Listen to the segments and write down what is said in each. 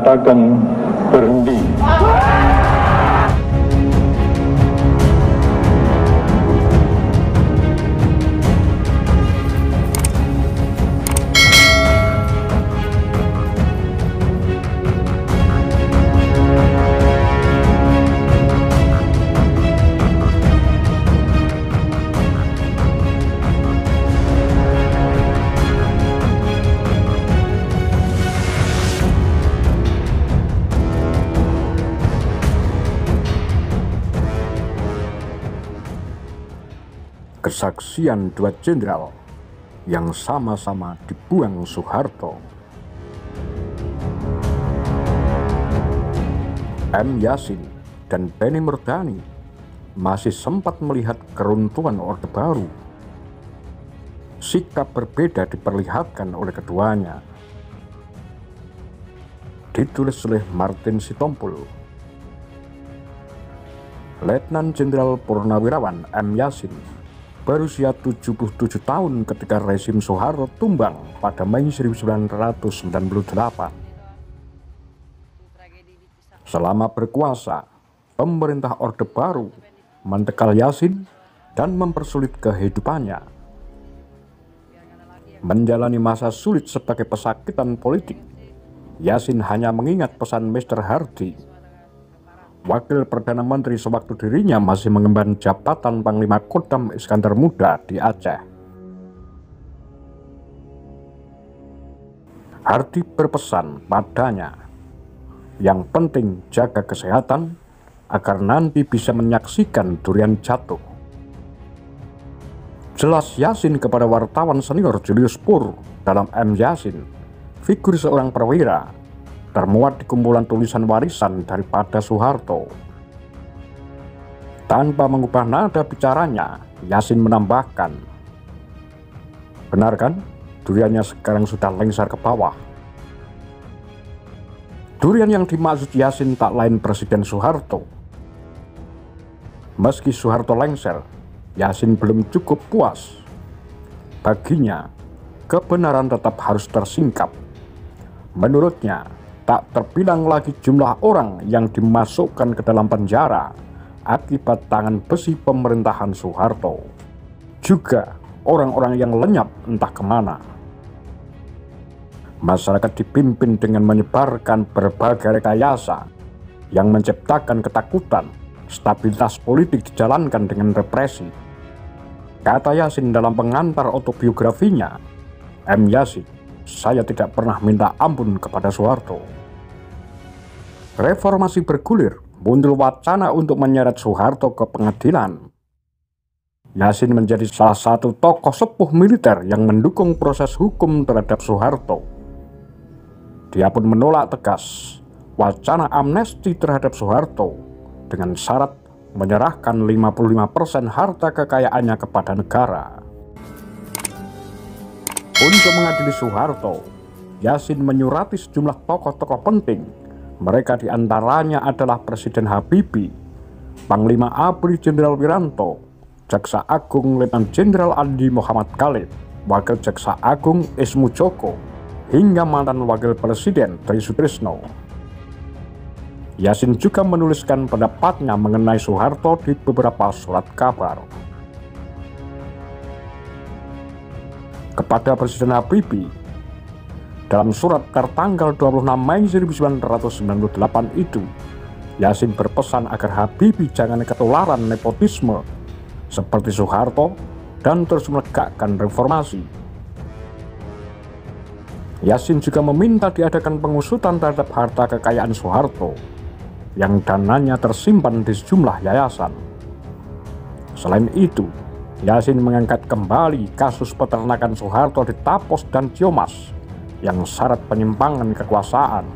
menyatakan berhenti. Kesaksian dua jenderal yang sama-sama dibuang Soeharto. M. Yasin dan Benny Murdani masih sempat melihat keruntuhan Orde Baru. Sikap berbeda diperlihatkan oleh keduanya. Ditulis oleh Martin Sitompul. Letnan Jenderal Purnawirawan M. Yasin berusia 77 tahun ketika rezim Soeharto tumbang pada Mei 1998. Selama berkuasa, pemerintah Orde Baru mentegal Yasin dan mempersulit kehidupannya. Menjalani masa sulit sebagai pesakitan politik, Yasin hanya mengingat pesan Mr. Hardy, Wakil Perdana Menteri sewaktu dirinya masih mengemban jabatan Panglima Kodam Iskandar Muda di Aceh. Hardy berpesan padanya, yang penting jaga kesehatan agar nanti bisa menyaksikan durian jatuh. Jelas Yasin kepada wartawan senior Julius Pur dalam M. Yasin, figur seorang perwira, termuat di kumpulan tulisan warisan daripada Soeharto. Tanpa mengubah nada bicaranya, Yasin menambahkan, "Benar kan, duriannya sekarang sudah lengser ke bawah." Durian yang dimaksud Yasin tak lain Presiden Soeharto. Meski Soeharto lengser, Yasin belum cukup puas. Baginya, kebenaran tetap harus tersingkap. Menurutnya, tak terbilang lagi jumlah orang yang dimasukkan ke dalam penjara akibat tangan besi pemerintahan Soeharto. Juga orang-orang yang lenyap entah kemana. Masyarakat dipimpin dengan menyebarkan berbagai rekayasa yang menciptakan ketakutan. Stabilitas politik dijalankan dengan represi. Kata Yasin dalam pengantar autobiografinya, M. Yasin, "Saya tidak pernah minta ampun kepada Soeharto." Reformasi bergulir, muncul wacana untuk menyeret Soeharto ke pengadilan. Yasin menjadi salah satu tokoh sepuh militer yang mendukung proses hukum terhadap Soeharto. Dia pun menolak tegas wacana amnesti terhadap Soeharto dengan syarat menyerahkan 55% harta kekayaannya kepada negara. Untuk mengadili Soeharto, Yasin menyurati sejumlah tokoh-tokoh penting. Mereka diantaranya adalah Presiden Habibie, Panglima ABRI Jenderal Wiranto, Jaksa Agung Letnan Jenderal Andi Muhammad Khalid, Wakil Jaksa Agung Ismu Joko, hingga mantan Wakil Presiden Tri Sutrisno. Yasin juga menuliskan pendapatnya mengenai Soeharto di beberapa surat kabar. Kepada Presiden Habibie, dalam surat tertanggal 26 Mei 1998 itu, Yasin berpesan agar Habibie jangan ketularan nepotisme seperti Soeharto dan terus menegakkan reformasi. Yasin juga meminta diadakan pengusutan terhadap harta kekayaan Soeharto yang dananya tersimpan di sejumlah yayasan. Selain itu, Yasin mengangkat kembali kasus peternakan Soeharto di Tapos dan Ciamas yang syarat penyimpangan kekuasaan.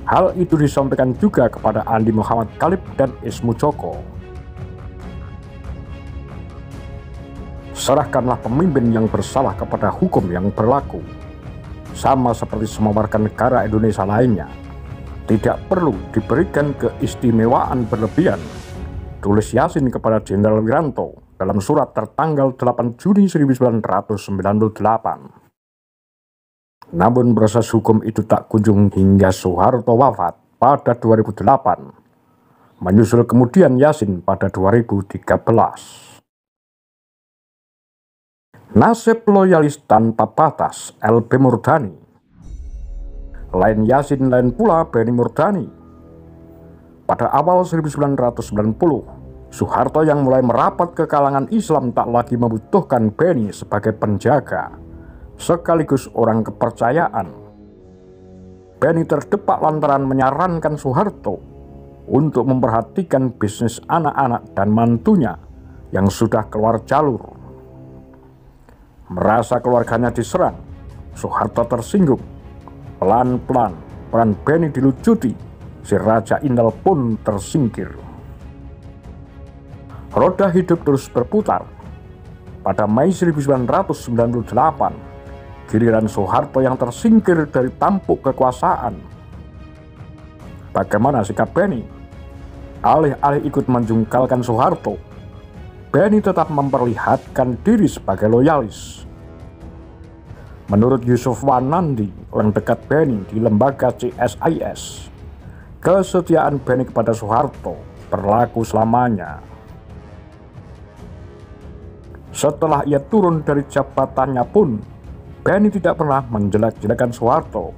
Hal itu disampaikan juga kepada Andi Muhammad Khalid dan Ismu Joko. Serahkanlah pemimpin yang bersalah kepada hukum yang berlaku, sama seperti semua warga negara Indonesia lainnya. Tidak perlu diberikan keistimewaan berlebihan, tulis Yasin kepada Jenderal Wiranto dalam surat tertanggal 8 Juni 1998. Namun proses hukum itu tak kunjung hingga Soeharto wafat pada 2008, menyusul kemudian Yasin pada 2013. Nasib loyalis tanpa batas LB Murdani. Lain Yasin, lain pula Benny Murdani. Pada awal 1990, Soeharto yang mulai merapat ke kalangan Islam tak lagi membutuhkan Benny sebagai penjaga, sekaligus orang kepercayaan. Benny terdepak lantaran menyarankan Soeharto untuk memperhatikan bisnis anak-anak dan mantunya yang sudah keluar jalur. Merasa keluarganya diserang, Soeharto tersinggung. Pelan-pelan peran Benny dilucuti, si Raja Intel pun tersingkir. Roda hidup terus berputar. Pada Mei 1998, giliran Soeharto yang tersingkir dari tampuk kekuasaan. Bagaimana sikap Benny? Alih-alih ikut menjungkalkan Soeharto, Benny tetap memperlihatkan diri sebagai loyalis. Menurut Yusuf Wanandi, orang dekat Benny di lembaga CSIS, kesetiaan Benny kepada Soeharto berlaku selamanya. Setelah ia turun dari jabatannya pun, Benny tidak pernah menjelek-jelekan Soeharto.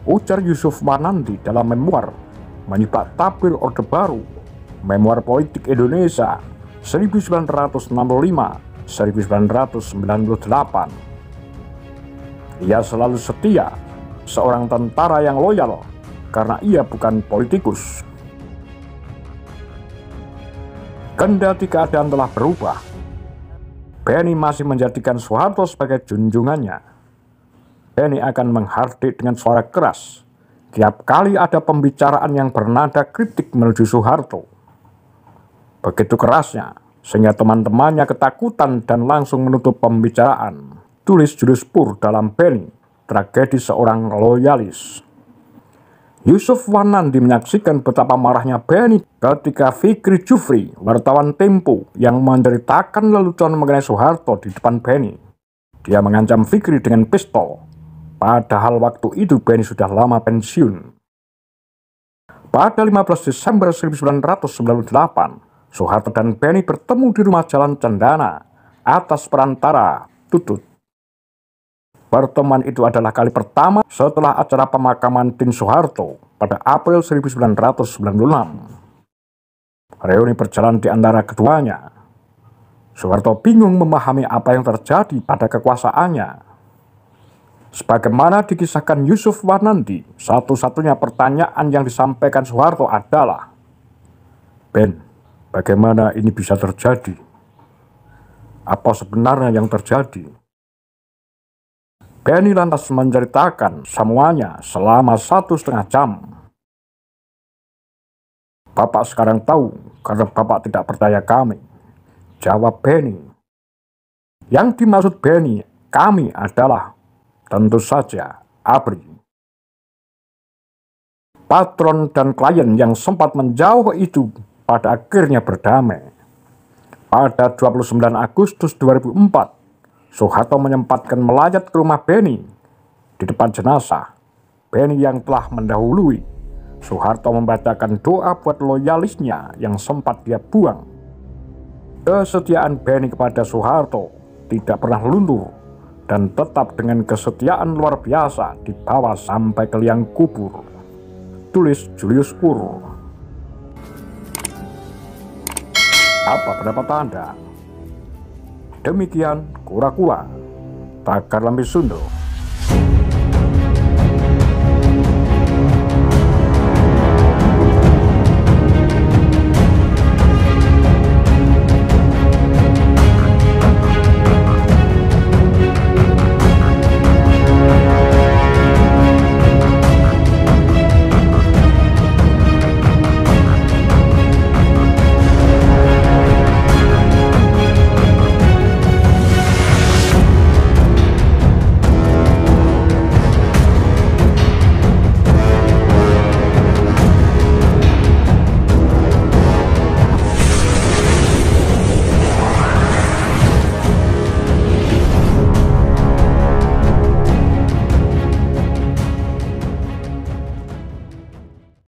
Ujar Yusuf Wanandi dalam memoir Menyimak Tabir Orde Baru, Memoir Politik Indonesia 1995-1998. Ia selalu setia, seorang tentara yang loyal karena ia bukan politikus. Kendati keadaan telah berubah, Benny masih menjadikan Soeharto sebagai junjungannya. Benny akan menghardik dengan suara keras tiap kali ada pembicaraan yang bernada kritik menuju Soeharto. Begitu kerasnya, sehingga teman-temannya ketakutan dan langsung menutup pembicaraan. Tulis Julius Pur dalam Benny, Tragedi Seorang Loyalis. Yusuf Wanandi menyaksikan betapa marahnya Benny ketika Fikri Jufri, wartawan Tempo, yang menceritakan lelucon mengenai Soeharto di depan Benny. Dia mengancam Fikri dengan pistol, padahal waktu itu Benny sudah lama pensiun. Pada 15 Desember 1998, Soeharto dan Benny bertemu di rumah Jalan Cendana atas perantara Tutut. Pertemuan itu adalah kali pertama setelah acara pemakaman Tin Soeharto pada April 1996. Reuni berjalan di antara keduanya. Soeharto bingung memahami apa yang terjadi pada kekuasaannya. Sebagaimana dikisahkan Yusuf Wanandi, satu-satunya pertanyaan yang disampaikan Soeharto adalah, "Ben, bagaimana ini bisa terjadi? Apa sebenarnya yang terjadi?" Benny lantas menceritakan semuanya selama 1,5 jam. "Bapak sekarang tahu karena Bapak tidak percaya kami," jawab Benny. Yang dimaksud Benny, kami adalah tentu saja ABRI. Patron dan klien yang sempat menjauh itu pada akhirnya berdamai. Pada 29 Agustus 2004, Soeharto menyempatkan melayat ke rumah Benny. Di depan jenazah Benny yang telah mendahului, Soeharto membacakan doa buat loyalisnya yang sempat dia buang. Kesetiaan Benny kepada Soeharto tidak pernah luntur dan tetap dengan kesetiaan luar biasa dibawa sampai ke liang kubur. Tulis Julius Pur. Apa pendapat Anda? Demikian Kura-Kura, Tagar Lambe Sundho.